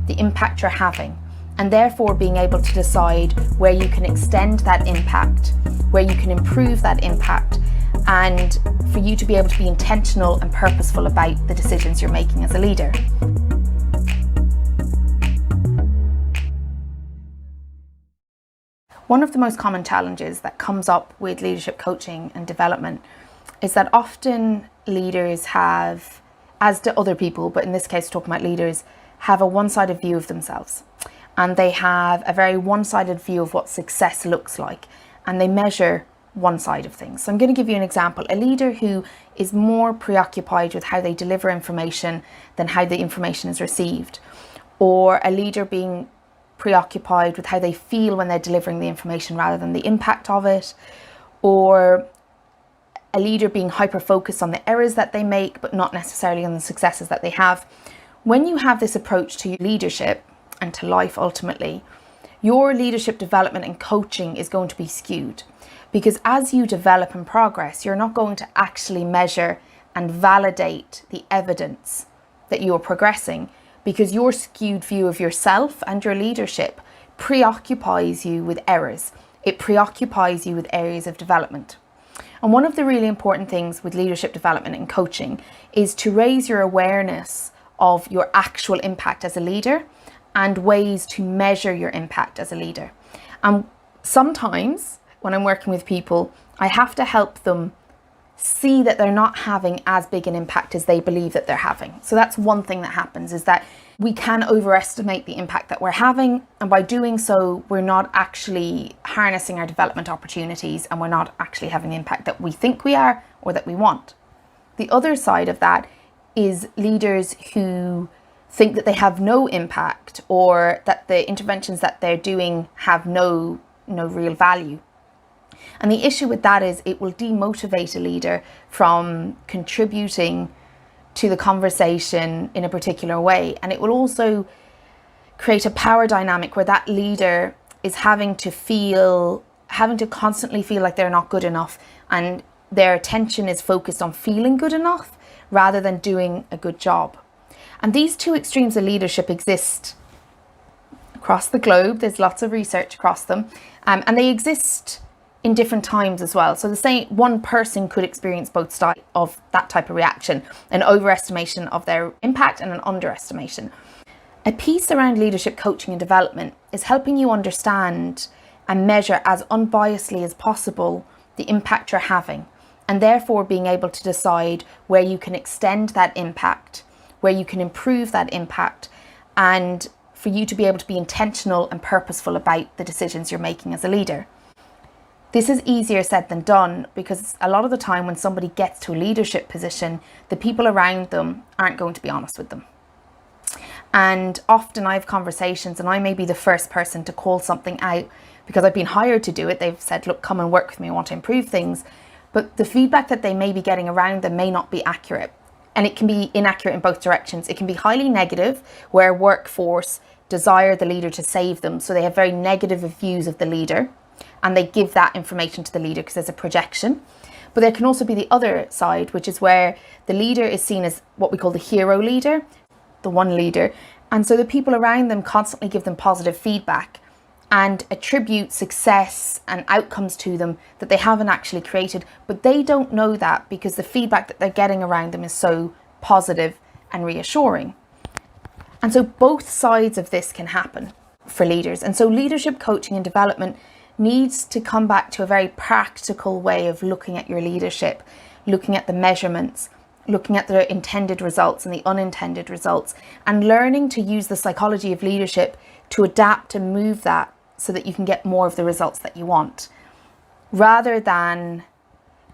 the impact you're having, and therefore being able to decide where you can extend that impact, where you can improve that impact, and for you to be able to be intentional and purposeful about the decisions you're making as a leader. One of the most common challenges that comes up with leadership coaching and development is that often leaders have, as do other people, but in this case talking about leaders, have a one-sided view of themselves. And they have a very one-sided view of what success looks like. And they measure one side of things. So I'm going to give you an example. A leader who is more preoccupied with how they deliver information than how the information is received. Or a leader being preoccupied with how they feel when they're delivering the information rather than the impact of it. Or a leader being hyper-focused on the errors that they make, but not necessarily on the successes that they have. When you have this approach to leadership and to life ultimately, your leadership development and coaching is going to be skewed. Because as you develop and progress, you're not going to actually measure and validate the evidence that you are progressing, because your skewed view of yourself and your leadership preoccupies you with errors. It preoccupies you with areas of development. And one of the really important things with leadership development and coaching is to raise your awareness of your actual impact as a leader and ways to measure your impact as a leader. And sometimes when I'm working with people, I have to help them see that they're not having as big an impact as they believe that they're having. So that's one thing that happens, is that we can overestimate the impact that we're having, and by doing so we're not actually harnessing our development opportunities, and we're not actually having the impact that we think we are or that we want. The other side of that is leaders who think that they have no impact, or that the interventions that they're doing have no real value. And the issue with that is it will demotivate a leader from contributing to the conversation in a particular way. And it will also create a power dynamic where that leader is having to constantly feel like they're not good enough, and their attention is focused on feeling good enough rather than doing a good job. And these two extremes of leadership exist across the globe. There's lots of research across them, and they exist in different times as well. So the same one person could experience both sides of that type of reaction, an overestimation of their impact and an underestimation. A piece around leadership coaching and development is helping you understand and measure as unbiasedly as possible the impact you're having, and therefore being able to decide where you can extend that impact, where you can improve that impact, and for you to be able to be intentional and purposeful about the decisions you're making as a leader. This is easier said than done, because a lot of the time when somebody gets to a leadership position, the people around them aren't going to be honest with them. And often I have conversations and I may be the first person to call something out because I've been hired to do it. They've said, look, come and work with me, I want to improve things. But the feedback that they may be getting around them may not be accurate. And it can be inaccurate in both directions. It can be highly negative, where workforce desire the leader to save them. So they have very negative views of the leader, and they give that information to the leader because there's a projection. But there can also be the other side, which is where the leader is seen as what we call the hero leader, the one leader. And so the people around them constantly give them positive feedback and attribute success and outcomes to them that they haven't actually created. But they don't know that because the feedback that they're getting around them is so positive and reassuring. And so both sides of this can happen for leaders. And so leadership coaching and development needs to come back to a very practical way of looking at your leadership, looking at the measurements, looking at the intended results and the unintended results, and learning to use the psychology of leadership to adapt and move that so that you can get more of the results that you want, rather than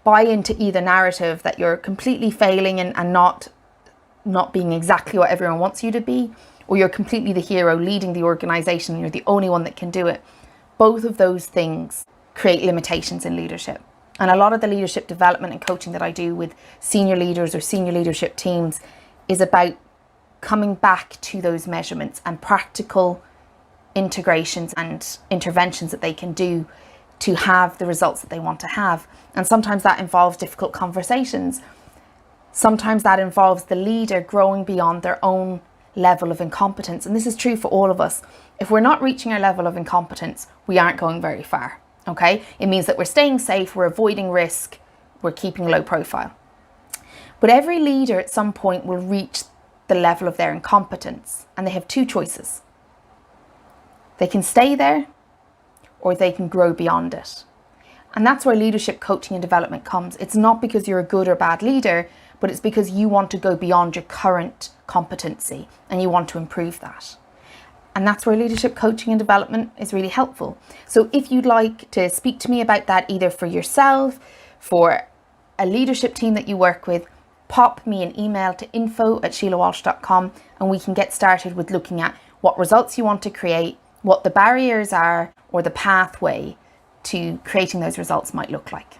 buy into either narrative that you're completely failing and not being exactly what everyone wants you to be, or you're completely the hero leading the organization and you're the only one that can do it. Both of those things create limitations in leadership. And a lot of the leadership development and coaching that I do with senior leaders or senior leadership teams is about coming back to those measurements and practical integrations and interventions that they can do to have the results that they want to have. And sometimes that involves difficult conversations. Sometimes that involves the leader growing beyond their own level of incompetence, and this is true for all of us, if we're not reaching our level of incompetence, we aren't going very far, okay? It means that we're staying safe, we're avoiding risk, we're keeping low profile. But every leader at some point will reach the level of their incompetence, and they have two choices. They can stay there, or they can grow beyond it. And that's where leadership coaching and development comes. It's not because you're a good or bad leader, but it's because you want to go beyond your current competency and you want to improve that. And that's where leadership coaching and development is really helpful. So if you'd like to speak to me about that, either for yourself, for a leadership team that you work with, pop me an email to info@sheilawalsh.com and we can get started with looking at what results you want to create, what the barriers are, or the pathway to creating those results might look like.